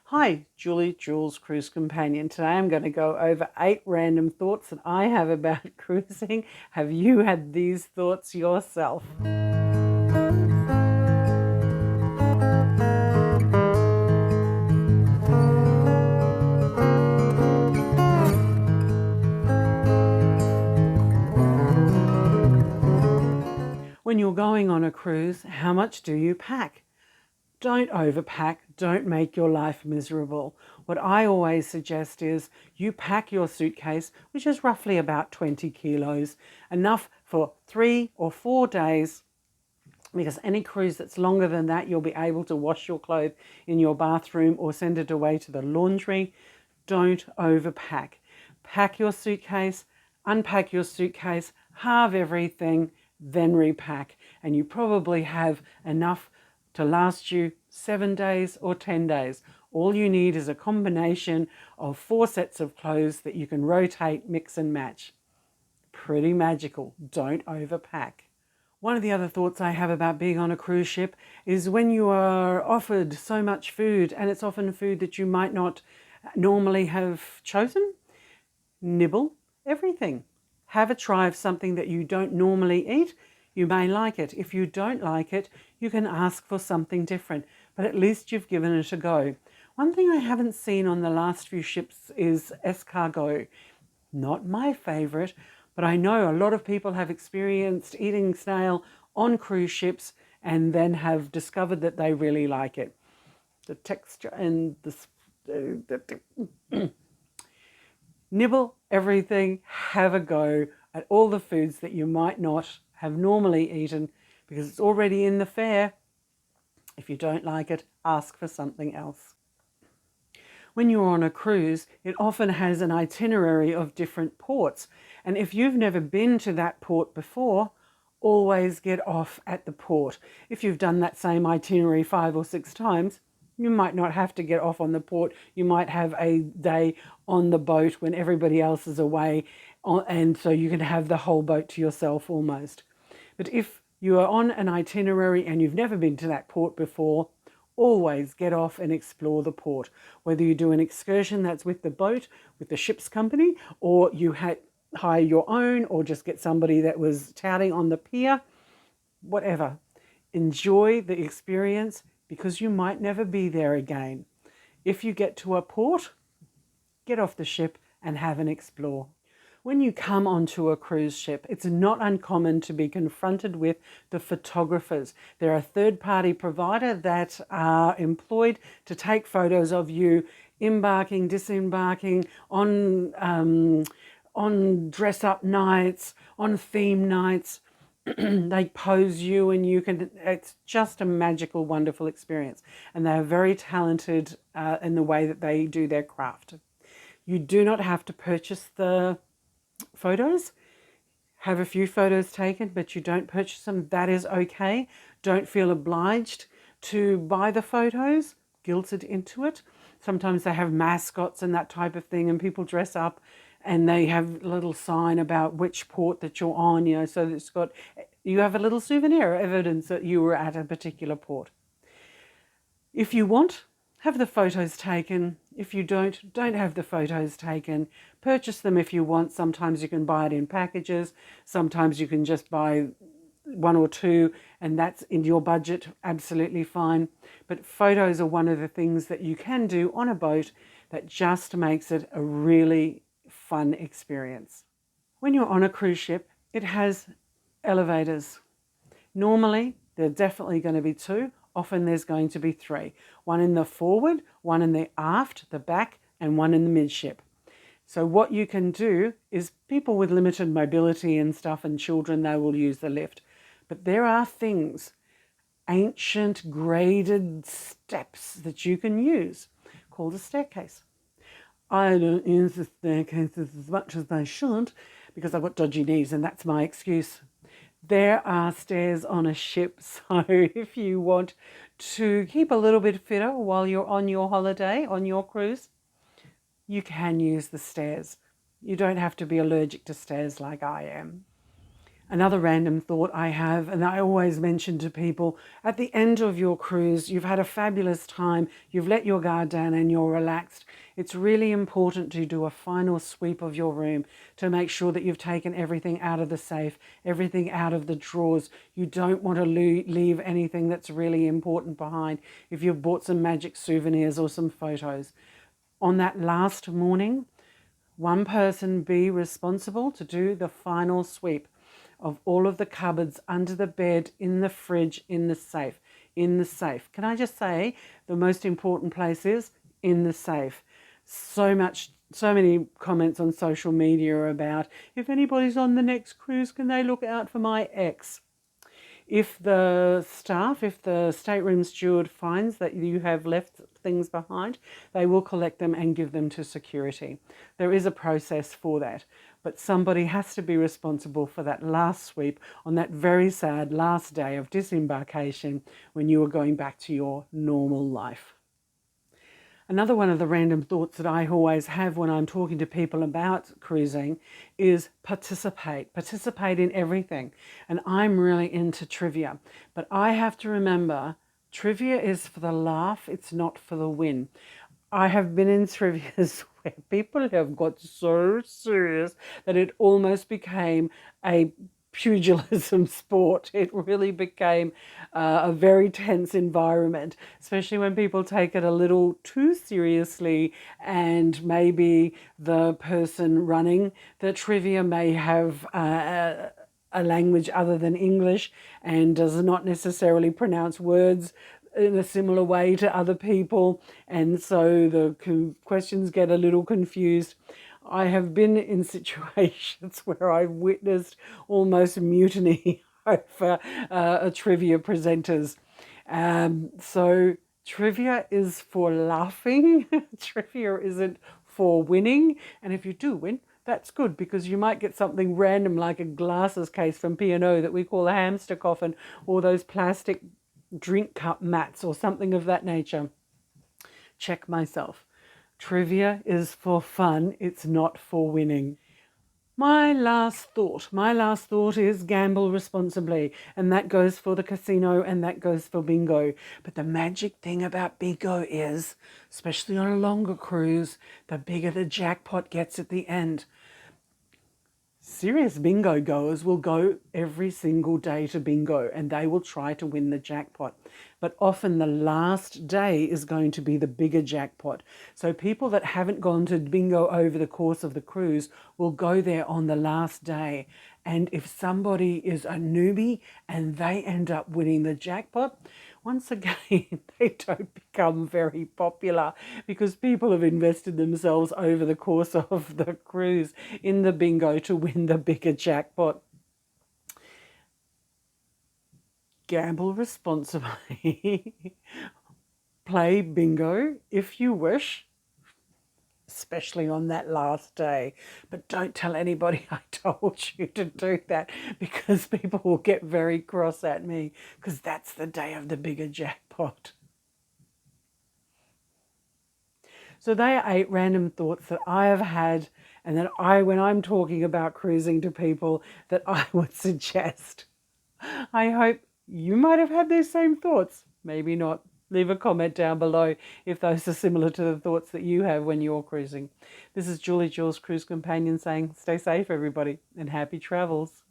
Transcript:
Hi, Jules Cruise Companion. Today I'm going to go over 8 random thoughts that I have about cruising. Have you had these thoughts yourself? When you're going on a cruise, how much do you pack? Don't overpack, don't make your life miserable. What I always suggest is you pack your suitcase, which is roughly about 20 kilos, enough for 3 or 4 days, because any cruise that's longer than that, you'll be able to wash your clothes in your bathroom or send it away to the laundry. Don't overpack. Pack your suitcase, unpack your suitcase, halve everything, then repack. And you probably have enough to last you 7 days or 10 days. All you need is a combination of 4 sets of clothes that you can rotate, mix and match. Pretty magical. Don't overpack. One of the other thoughts I have about being on a cruise ship is when you are offered so much food, and it's often food that you might not normally have chosen, nibble everything. Have a try of something that you don't normally eat. You may like it. If you don't like it, you can ask for something different, but at least you've given it a go. One thing I haven't seen on the last few ships is escargot. Not my favourite, but I know a lot of people have experienced eating snail on cruise ships and then have discovered that they really like it. The texture and nibble everything, have a go at all the foods that you might not have normally eaten because it's already in the fare. If you don't like it, ask for something else. When you're on a cruise, it often has an itinerary of different ports. And if you've never been to that port before, always get off at the port. If you've done that same itinerary 5 or 6 times, you might not have to get off on the port. You might have a day on the boat when everybody else is away, and so you can have the whole boat to yourself almost. But if you are on an itinerary and you've never been to that port before, always get off and explore the port. Whether you do an excursion that's with the boat, with the ship's company, or you hire your own, or just get somebody that was touting on the pier, whatever. Enjoy the experience because you might never be there again. If you get to a port, get off the ship and have an explore. When you come onto a cruise ship, it's not uncommon to be confronted with the photographers. They're a third-party provider that are employed to take photos of you embarking, disembarking, on dress-up nights, on theme nights. They pose you and it's just a magical, wonderful experience. And they're very talented in the way that they do their craft. You do not have to purchase the photos. Have a few photos taken, but you don't purchase them. That is okay. Don't feel obliged to buy the photos, guilted into it. Sometimes they have mascots and that type of thing, and people dress up and they have a little sign about which port that you're on, so that you have a little souvenir evidence that you were at a particular port. If you want, have the photos taken. If you don't have the photos taken. Purchase them if you want. Sometimes you can buy it in packages. Sometimes you can just buy 1 or 2 and that's in your budget, absolutely fine. But photos are one of the things that you can do on a boat that just makes it a really fun experience. When you're on a cruise ship, it has elevators. Normally, there are definitely going to be 2. Often there's going to be 3. One in the forward, one in the aft, the back, and one in the midship. So what you can do is people with limited mobility and stuff and children, they will use the lift. But there are things, ancient graded steps that you can use called a staircase. I don't use the staircases as much as I should because I've got dodgy knees and that's my excuse. There are stairs on a ship, so if you want to keep a little bit fitter while you're on your holiday, on your cruise, you can use the stairs. You don't have to be allergic to stairs like I am. Another random thought I have, and I always mention to people, at the end of your cruise, you've had a fabulous time, you've let your guard down and you're relaxed. It's really important to do a final sweep of your room to make sure that you've taken everything out of the safe, everything out of the drawers. You don't want to leave anything that's really important behind if you've bought some magic souvenirs or some photos. On that last morning, one person be responsible to do the final sweep of all of the cupboards, under the bed, in the fridge, in the safe, in the safe. Can I just say the most important place is in the safe. So many comments on social media about, if anybody's on the next cruise, can they look out for my ex? If the stateroom steward finds that you have left things behind, they will collect them and give them to security. There is a process for that, but somebody has to be responsible for that last sweep on that very sad last day of disembarkation when you are going back to your normal life. Another one of the random thoughts that I always have when I'm talking to people about cruising is participate. Participate in everything. And I'm really into trivia. But I have to remember, trivia is for the laugh, it's not for the win. I have been in trivias where people have got so serious that it almost became a pugilism sport. It really became a very tense environment, especially when people take it a little too seriously, and maybe the person running the trivia may have a language other than English and does not necessarily pronounce words in a similar way to other people, and so the questions get a little confused. I have been in situations where I've witnessed almost mutiny over a trivia presenters. So trivia is for laughing. Trivia isn't for winning. And if you do win, that's good, because you might get something random like a glasses case from P&O that we call a hamster coffin, or those plastic drink cup mats or something of that nature. Check myself. Trivia is for fun, it's not for winning. My last thought is gamble responsibly, and that goes for the casino and that goes for bingo. But the magic thing about bingo is, especially on a longer cruise, the bigger the jackpot gets at the end. Serious bingo goers will go every single day to bingo and they will try to win the jackpot. But often the last day is going to be the bigger jackpot. So people that haven't gone to bingo over the course of the cruise will go there on the last day. And if somebody is a newbie and they end up winning the jackpot, once again, they don't become very popular, because people have invested themselves over the course of the cruise in the bingo to win the bigger jackpot. Gamble responsibly. Play bingo if you wish, especially on that last day. But don't tell anybody I told you to do that, because people will get very cross at me, because that's the day of the bigger jackpot. So they are 8 random thoughts that I have had, and that when I'm talking about cruising to people, that I would suggest. I hope you might have had those same thoughts. Maybe not. Leave a comment down below if those are similar to the thoughts that you have when you're cruising. This is Julie, Jules Cruise Companion, saying stay safe, everybody, and happy travels.